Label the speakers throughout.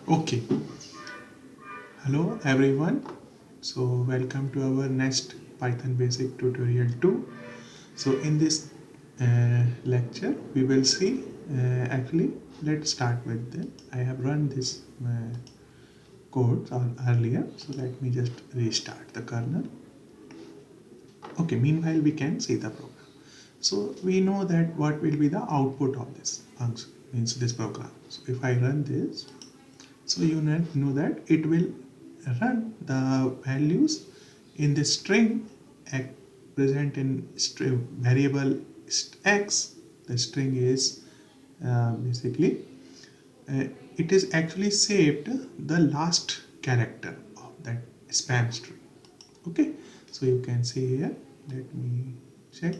Speaker 1: Okay, hello everyone. So welcome to our next Python basic tutorial 2. So in this lecture we will see actually let's start with the I have run this code earlier, so let me just restart the kernel. Okay, meanwhile we can see the program. So we know that what will be the output of this function, means this program. So if I run this, so you know that it will run the values in the string present in string variable x. The string is basically it is actually saved the last character of that spam string. Okay, so you can see here, let me check.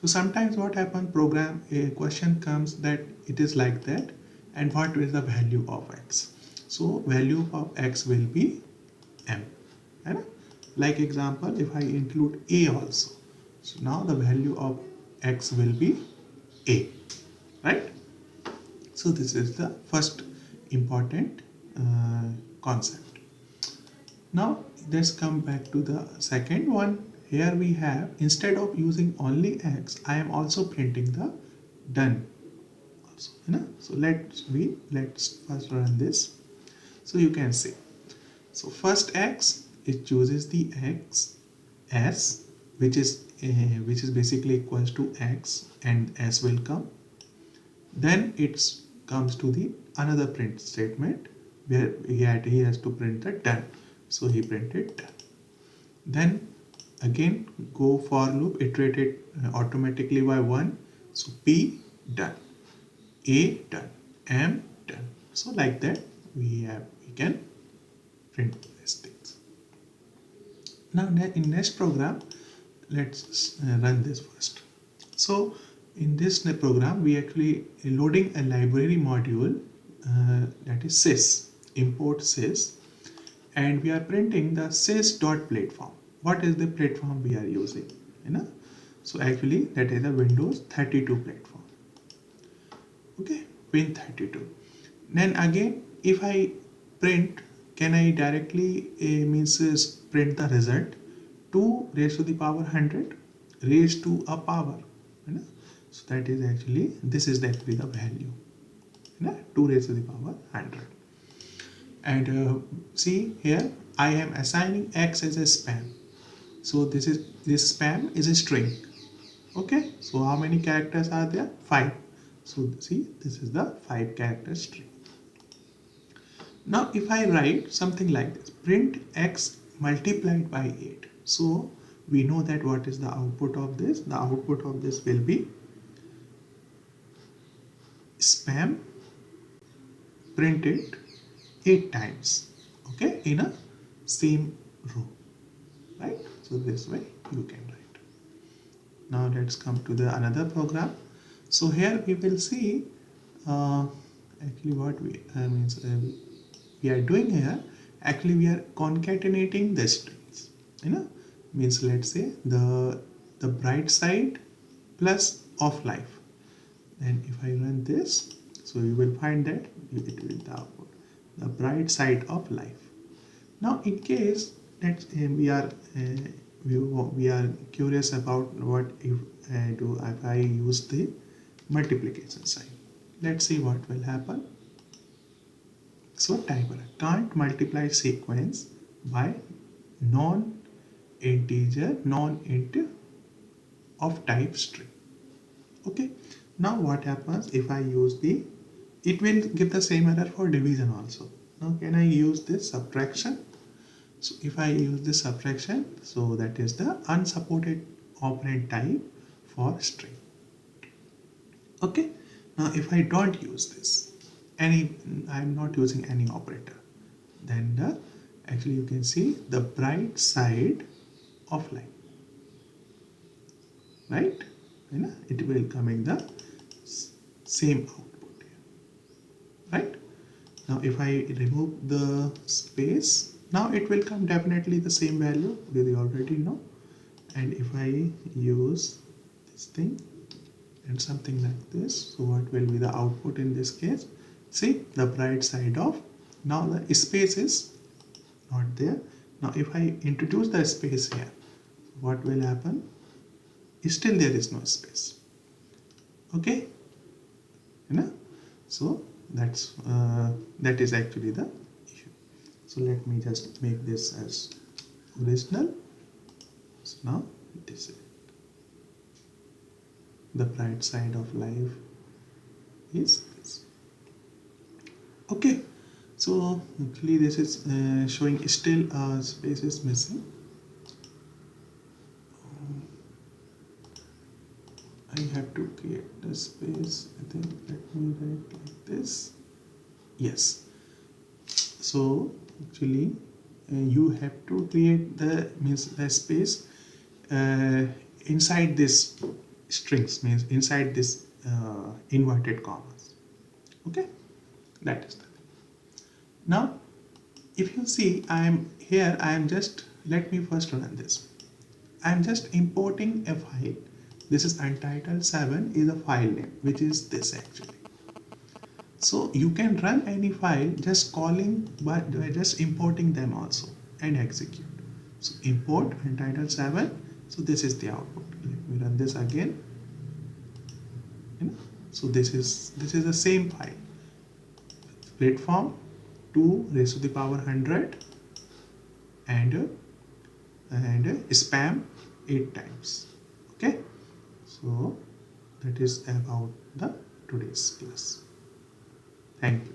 Speaker 1: So sometimes what happens, program a question comes that it is like that, and what is the value of x. So value of x will be m, right? Like example, if I include a also, so now the value of x will be a, right? So this is the first important concept. Now let's come back to the second one. Here we have, instead of using only x, I am also printing the done also. So let's first run this. So you can see. So first x, it chooses the x s, which is basically equals to x, and s will come. Then it comes to the another print statement where he has to print the done. So he printed done. Then again go for loop, iterated automatically by 1. So p done, a done, m done. So like that we can print these things. Now in next program, let's run this first. So in this program we actually loading a library module that is sys, import sys, and we are printing the sys.platform. What is the platform we are using? So actually that is a Windows 32 platform. Okay, Win32. Then again, if I print, can I directly print the result 2 raised to the power 100 raised to a power. So that is actually, this is actually the value, 2 raised to the power 100. And see here, I am assigning x as a spam. So this spam is a string. Okay, so how many characters are there? 5. So see, this is the 5 character string. Now if I write something like this, print x multiplied by 8. So we know that what is the output of this? The output of this will be spam printed 8 times, okay, in a same row, right? So this way you can write. Now let's come to the another program. So here we will see actually what we are doing here. Actually we are concatenating the strings, means let's say the bright side plus of life. And if I run this, so you will find that it will the output, the bright side of life. Now in case that we are curious about what if I use the multiplication sign. Let's see what will happen. So type can't multiply sequence by non-int of type string. Okay, now what happens if I use it will give the same error for division also. Now can I use this subtraction? So if I use this subtraction, so that is the unsupported operand type for string. Okay, now if I don't use this, I'm not using any operator, then actually you can see the bright side of life, right? It will come in the same output here, right? Now if I remove the space, now it will come definitely the same value we already know. And if I use this thing and something like this, so what will be the output in this case? See, the bright side of Now the space is not there. Now if I introduce the space here, what will happen? Still there is no space. Okay, you know? So that is actually the issue. So let me just make this as original. So now this is the bright side of life is this. Okay, so actually this is showing still space is missing. I have to create the space. I think let me write like this. Yes. So actually you have to create the space inside this strings, means inside this inverted commas. Okay, that is the thing. Now if you see, I am just, let me first run this. I am just importing a file. This is untitled 7 is a file name, which is this actually. So you can run any file just calling, but just importing them also and execute. So import untitled 7. So this is the output. Let me run this again. So this is the same file. Split form 2 raised to the power 100 and spam 8 times. Okay, so that is about the today's class. Thank you.